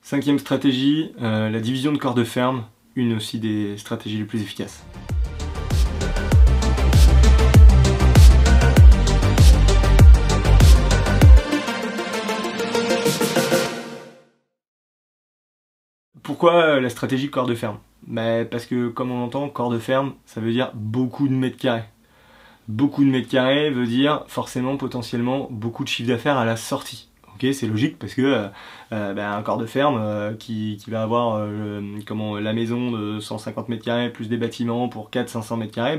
Cinquième stratégie, la division de corps de ferme, une aussi des stratégies les plus efficaces. Pourquoi la stratégie corps de ferme? Parce que comme on entend, corps de ferme, ça veut dire beaucoup de mètres carrés. Beaucoup de mètres carrés veut dire forcément potentiellement beaucoup de chiffre d'affaires à la sortie. Ok, c'est logique parce que un corps de ferme qui va avoir la maison de 150 mètres carrés plus des bâtiments pour 400-500 mètres carrés,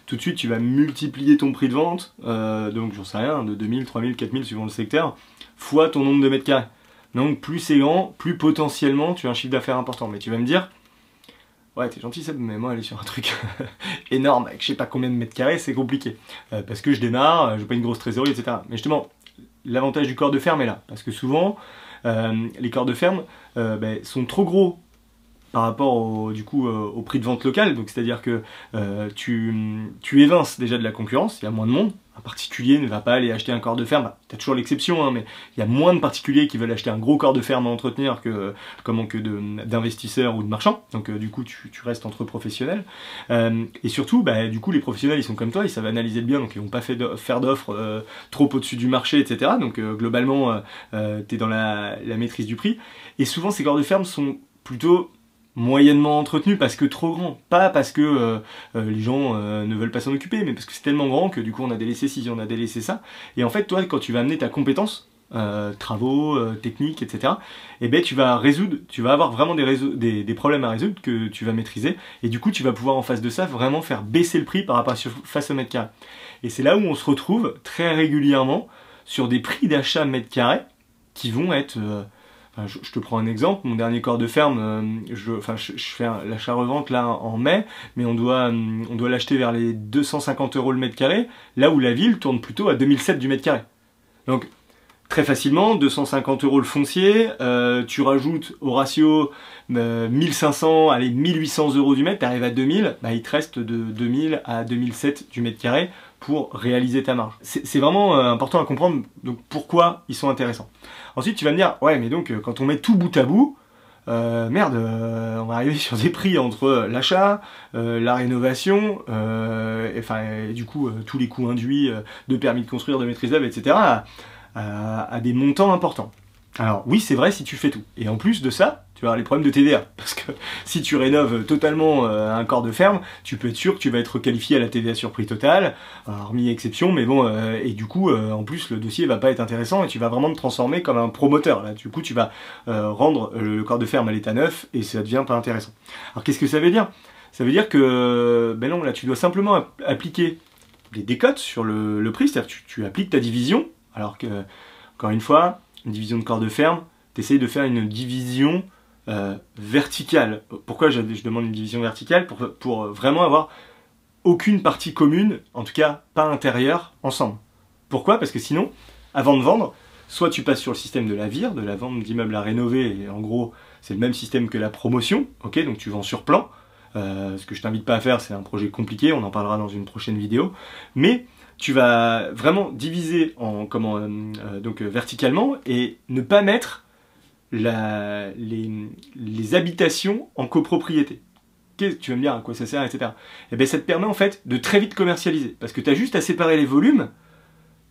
tout de suite tu vas multiplier ton prix de vente, donc j'en sais rien, de 2000, 3000, 4000 suivant le secteur, fois ton nombre de mètres carrés. Donc plus c'est grand, plus potentiellement tu as un chiffre d'affaires important. Mais tu vas me dire, ouais t'es gentil Seb, mais moi aller sur un truc énorme avec je sais pas combien de mètres carrés c'est compliqué. Parce que je démarre, j'ai pas une grosse trésorerie, etc. Mais justement, l'avantage du corps de ferme est là. Parce que souvent, les corps de ferme sont trop gros par rapport au prix de vente local. Donc c'est-à-dire que tu évinces déjà de la concurrence, il y a moins de monde. Un particulier ne va pas aller acheter un corps de ferme, t'as toujours l'exception, hein, mais il y a moins de particuliers qui veulent acheter un gros corps de ferme à entretenir que d'investisseurs ou de marchands. Donc du coup tu restes entre professionnels. Et surtout, du coup les professionnels ils sont comme toi, ils savent analyser le bien, donc ils vont pas faire d'offres trop au-dessus du marché, etc. Donc globalement t'es dans la maîtrise du prix. Et souvent ces corps de ferme sont plutôt moyennement entretenu parce que trop grand, pas parce que les gens ne veulent pas s'en occuper, mais parce que c'est tellement grand que du coup on a délaissé ci, on a délaissé ça. Et en fait toi quand tu vas amener ta compétence, travaux, techniques, etc., tu vas avoir vraiment des problèmes à résoudre que tu vas maîtriser, et du coup tu vas pouvoir en face de ça vraiment faire baisser le prix par rapport face au mètre carré. Et c'est là où on se retrouve très régulièrement sur des prix d'achat mètre carré qui vont être je te prends un exemple, mon dernier corps de ferme, je fais l'achat-revente là en mai, mais on doit l'acheter vers les 250 € le mètre carré, là où la ville tourne plutôt à 2007 du mètre carré. Donc très facilement, 250 € le foncier, tu rajoutes au ratio 1500, allez 1800 € du mètre, tu arrives à 2000, il te reste de 2000 à 2007 du mètre carré pour réaliser ta marge. C'est vraiment important à comprendre donc pourquoi ils sont intéressants. Ensuite tu vas me dire, ouais mais donc quand on met tout bout à bout, on va arriver sur des prix entre l'achat, la rénovation, et du coup tous les coûts induits de permis de construire, de maîtrise d'œuvre, etc. à des montants importants. Alors oui c'est vrai si tu fais tout. Et en plus de ça, tu vas avoir les problèmes de TVA. Parce que si tu rénoves totalement un corps de ferme, tu peux être sûr que tu vas être qualifié à la TVA sur prix total, hormis exception, mais bon, et du coup, en plus, le dossier va pas être intéressant et tu vas vraiment te transformer comme un promoteur. Là. Du coup, tu vas rendre le corps de ferme à l'état neuf et ça devient pas intéressant. Alors qu'est-ce que ça veut dire? Ça veut dire que, non, là, tu dois simplement appliquer des décotes sur le prix, c'est-à-dire que tu appliques ta division, alors que, encore une fois, une division de corps de ferme, tu essayes de faire une division verticale. Pourquoi je demande une division verticale? Pour vraiment avoir aucune partie commune, en tout cas pas intérieure, ensemble. Pourquoi? Parce que sinon, avant de vendre, soit tu passes sur le système de la VIR, de la vente d'immeubles à rénover, et en gros, c'est le même système que la promotion, ok, donc tu vends sur plan. Ce que je t'invite pas à faire, c'est un projet compliqué, on en parlera dans une prochaine vidéo, mais tu vas vraiment diviser verticalement et ne pas mettre les habitations en copropriété. Tu vas me dire à quoi ça sert, etc. Et bien ça te permet en fait de très vite commercialiser, parce que tu as juste à séparer les volumes.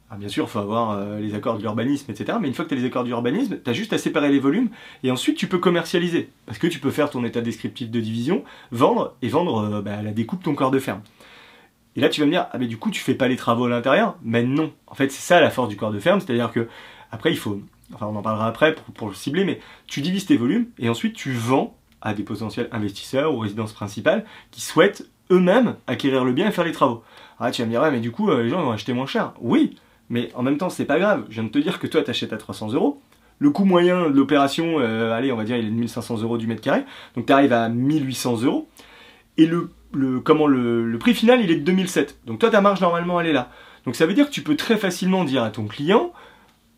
Alors bien sûr, il faut avoir les accords de l'urbanisme, etc. Mais une fois que tu as les accords de l'urbanisme, tu as juste à séparer les volumes, et ensuite tu peux commercialiser. Parce que tu peux faire ton état descriptif de division, vendre à la découpe ton corps de ferme. Et là tu vas me dire, ah mais du coup tu fais pas les travaux à l'intérieur? Mais non, en fait c'est ça la force du corps de ferme, c'est-à-dire que après il faut... Enfin, on en parlera après pour le cibler, mais tu divises tes volumes et ensuite tu vends à des potentiels investisseurs ou résidences principales qui souhaitent eux-mêmes acquérir le bien et faire les travaux. Ah, tu vas me dire, ouais, mais du coup, les gens vont acheter moins cher. Oui, mais en même temps, c'est pas grave. Je viens de te dire que toi, tu achètes à 300 €. Le coût moyen de l'opération, allez, on va dire, il est de 1500 € du mètre carré. Donc, tu arrives à 1800 €. Et le prix final, il est de 2007. Donc, toi, ta marge, normalement, elle est là. Donc, ça veut dire que tu peux très facilement dire à ton client,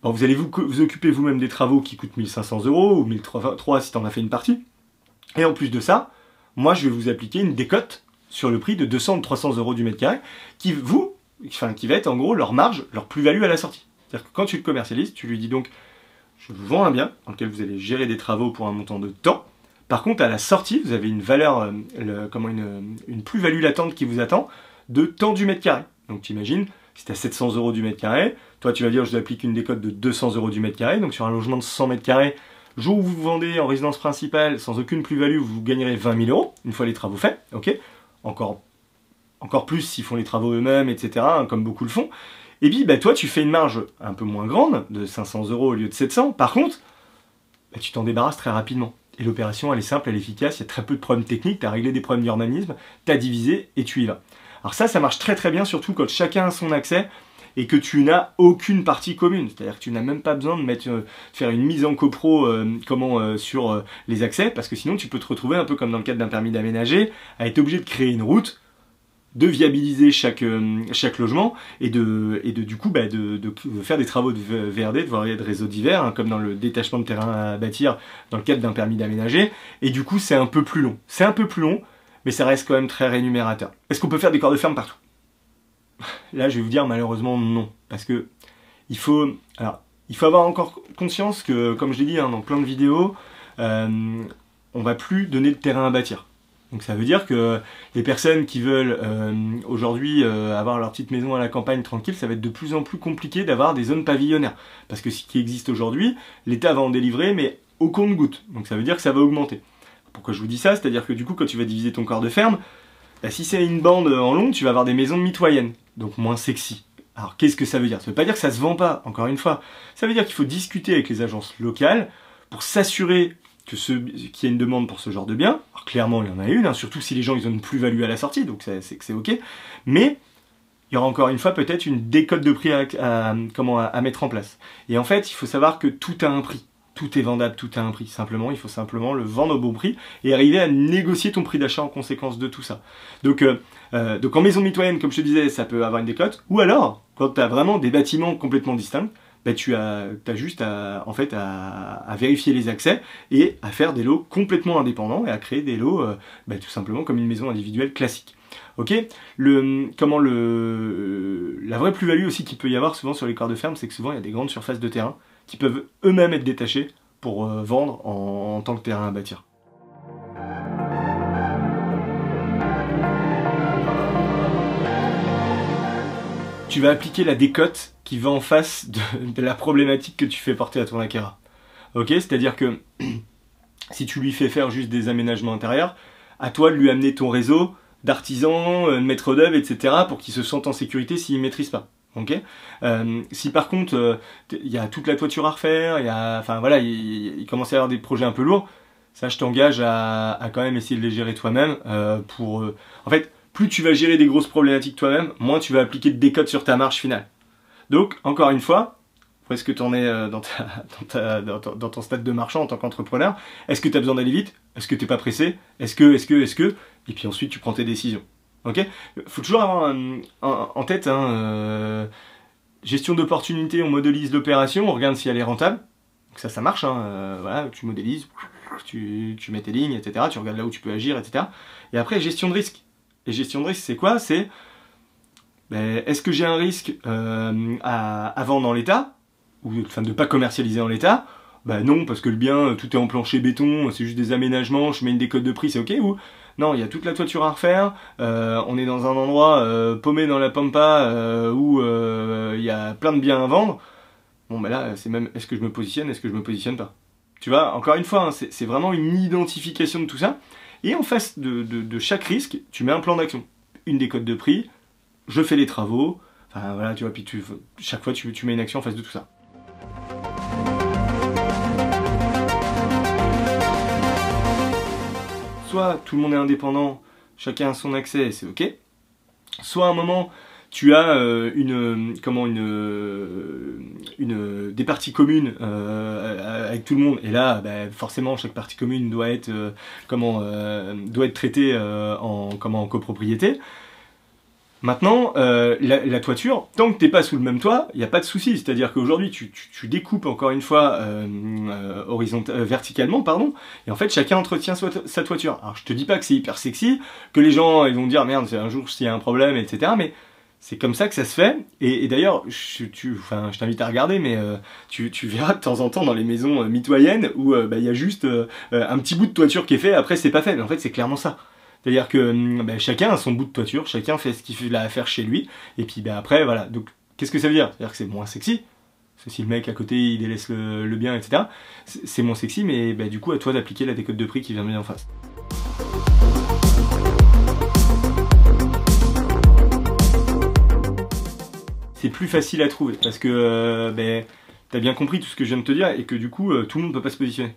bon, vous allez vous occuper vous-même des travaux qui coûtent 1500 € ou 1300 si tu en as fait une partie. Et en plus de ça, moi je vais vous appliquer une décote sur le prix de 200 ou 300 € du mètre carré qui va être en gros leur marge, leur plus-value à la sortie. C'est-à-dire que quand tu le commercialises, tu lui dis donc je vous vends un bien dans lequel vous allez gérer des travaux pour un montant de temps. Par contre, à la sortie, vous avez une valeur, une plus-value latente qui vous attend de temps du mètre carré. Donc tu imagines, si tu as 700 € du mètre carré, toi tu vas dire je applique une décote de 200 € du mètre carré, donc sur un logement de 100 mètres carrés, jour où vous vendez en résidence principale sans aucune plus-value, vous gagnerez 20 000 € une fois les travaux faits, ok, encore plus s'ils font les travaux eux-mêmes, etc., hein, comme beaucoup le font. Et puis bah, toi tu fais une marge un peu moins grande, de 500 € au lieu de 700, par contre, bah, tu t'en débarrasses très rapidement. Et l'opération, elle est simple, elle est efficace, il y a très peu de problèmes techniques, tu as réglé des problèmes d'urbanisme, tu as divisé et tu y vas. Alors ça marche très très bien, surtout quand chacun a son accès et que tu n'as aucune partie commune. C'est-à-dire que tu n'as même pas besoin de faire une mise en copro sur les accès, parce que sinon tu peux te retrouver un peu comme dans le cadre d'un permis d'aménager, à être obligé de créer une route, de viabiliser chaque logement et de faire des travaux de VRD, de voirie de réseaux divers, hein, comme dans le détachement de terrain à bâtir dans le cadre d'un permis d'aménager. Et du coup, c'est un peu plus long. C'est un peu plus long, mais ça reste quand même très rémunérateur. Est-ce qu'on peut faire des corps de ferme partout? Là, je vais vous dire malheureusement non, parce que il faut avoir encore conscience que, comme je l'ai dit hein, dans plein de vidéos, on va plus donner de terrain à bâtir. Donc ça veut dire que les personnes qui veulent aujourd'hui avoir leur petite maison à la campagne tranquille, ça va être de plus en plus compliqué d'avoir des zones pavillonnaires. Parce que ce qui existe aujourd'hui, l'État va en délivrer, mais au compte-gouttes. Donc ça veut dire que ça va augmenter. Pourquoi je vous dis ça? C'est-à-dire que du coup, quand tu vas diviser ton corps de ferme, bah, si c'est une bande en long, tu vas avoir des maisons mitoyennes, donc moins sexy. Alors qu'est-ce que ça veut dire? Ça veut pas dire que ça se vend pas, encore une fois. Ça veut dire qu'il faut discuter avec les agences locales pour s'assurer qu'il y a une demande pour ce genre de bien. Alors clairement, il y en a une, hein, surtout si les gens ils ont une plus-value à la sortie, donc c'est ok. Mais il y aura encore une fois peut-être une décote de prix à mettre en place. Et en fait, il faut savoir que tout a un prix. Tout est vendable, tout a un prix. Simplement, il faut simplement le vendre au bon prix et arriver à négocier ton prix d'achat en conséquence de tout ça. Donc en maison mitoyenne, comme je te disais, ça peut avoir une décote. Ou alors, quand tu as vraiment des bâtiments complètement distincts, bah, tu as juste à vérifier les accès et à faire des lots complètement indépendants et à créer des lots tout simplement comme une maison individuelle classique. Ok, la vraie plus-value aussi qu'il peut y avoir souvent sur les corps de ferme, c'est que souvent il y a des grandes surfaces de terrain qui peuvent eux-mêmes être détachés pour vendre en tant que terrain à bâtir. Tu vas appliquer la décote qui va en face de la problématique que tu fais porter à ton acquéreur. Ok, c'est-à-dire que si tu lui fais faire juste des aménagements intérieurs, à toi de lui amener ton réseau d'artisans, de maîtres d'œuvre, etc. pour qu'il se sente en sécurité s'il ne maîtrise pas. Okay, si par contre il y a toute la toiture à refaire, il commence à y avoir des projets un peu lourds, ça je t'engage à quand même essayer de les gérer toi-même en fait, plus tu vas gérer des grosses problématiques toi-même, moins tu vas appliquer de décote sur ta marge finale. Donc, encore une fois, où est-ce que tu en es dans ton stade de marchand en tant qu'entrepreneur? Est-ce que tu as besoin d'aller vite? Est-ce que tu n'es pas pressé? Est-ce que? Et puis ensuite, tu prends tes décisions. Ok? Faut toujours avoir en tête, gestion d'opportunité, on modélise l'opération, on regarde si elle est rentable. Donc ça marche, voilà, tu modélises, tu mets tes lignes, etc. Tu regardes là où tu peux agir, etc. Et après, gestion de risque. Et gestion de risque, c'est quoi? C'est est-ce que j'ai un risque à vendre en l'état, ou enfin de ne pas commercialiser en l'état? Non, parce que le bien, tout est en plancher béton, c'est juste des aménagements, je mets une décote de prix, c'est ok? Ou non, il y a toute la toiture à refaire, on est dans un endroit paumé dans la pampa où il y a plein de biens à vendre. Bon, là, c'est même, est-ce que je me positionne, est-ce que je me positionne pas? Tu vois, encore une fois, c'est vraiment une identification de tout ça. Et en face de chaque risque, tu mets un plan d'action. Une décote de prix, je fais les travaux, enfin voilà, tu vois, puis chaque fois tu mets une action en face de tout ça. Soit tout le monde est indépendant, chacun a son accès et c'est ok. Soit à un moment, tu as des parties communes avec tout le monde, et là forcément chaque partie commune doit être traitée en copropriété. Maintenant, la toiture, tant que t'es pas sous le même toit, il n'y a pas de souci. C'est-à-dire qu'aujourd'hui, tu découpes encore une fois verticalement, pardon, et en fait chacun entretient sa toiture. Alors je te dis pas que c'est hyper sexy, que les gens ils vont dire merde, c'est un jour s'il y a un problème, etc. Mais C'est comme ça que ça se fait, et d'ailleurs, je t'invite à regarder, mais tu verras de temps en temps dans les maisons mitoyennes où il y a juste un petit bout de toiture qui est fait, après c'est pas fait, mais en fait c'est clairement ça. C'est-à-dire que chacun a son bout de toiture, chacun fait ce qu'il a à faire chez lui, et puis après, voilà. Donc, qu'est-ce que ça veut dire? C'est-à-dire que c'est moins sexy, parce que si le mec à côté il délaisse le bien, etc., c'est moins sexy, mais du coup à toi d'appliquer la décote de prix qui vient bien en face. C'est plus facile à trouver parce que t'as bien compris tout ce que je viens de te dire et que du coup tout le monde peut pas se positionner.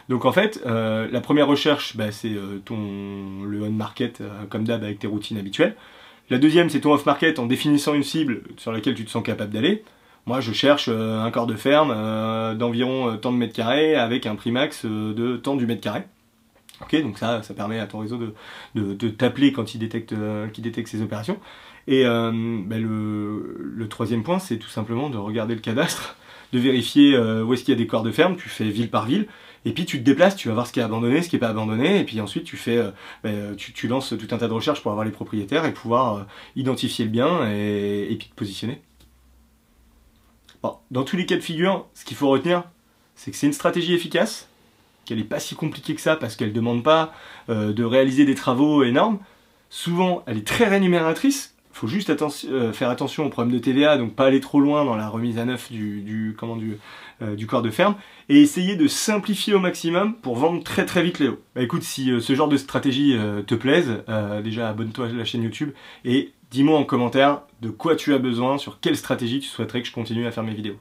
Donc en fait, la première recherche, c'est le on-market comme d'hab avec tes routines habituelles. La deuxième, c'est ton off-market en définissant une cible sur laquelle tu te sens capable d'aller. Moi, je cherche un corps de ferme d'environ tant de mètres carrés avec un prix max de tant du mètre carré. Ok, donc ça permet à ton réseau de t'appeler quand il détecte ces opérations. Et le troisième point, c'est tout simplement de regarder le cadastre, de vérifier où est-ce qu'il y a des corps de ferme, tu fais ville par ville, et puis tu te déplaces, tu vas voir ce qui est abandonné, ce qui n'est pas abandonné, et puis ensuite tu fais, tu lances tout un tas de recherches pour avoir les propriétaires et pouvoir identifier le bien et puis te positionner. Bon, dans tous les cas de figure, ce qu'il faut retenir, c'est que c'est une stratégie efficace, qu'elle n'est pas si compliquée que ça parce qu'elle ne demande pas de réaliser des travaux énormes. Souvent, elle est très rémunératrice. Il faut juste faire attention au problème de TVA, donc pas aller trop loin dans la remise à neuf du corps de ferme, et essayer de simplifier au maximum pour vendre très très vite les lots. Écoute, si ce genre de stratégie te plaise, déjà abonne-toi à la chaîne YouTube et dis-moi en commentaire de quoi tu as besoin, sur quelle stratégie tu souhaiterais que je continue à faire mes vidéos.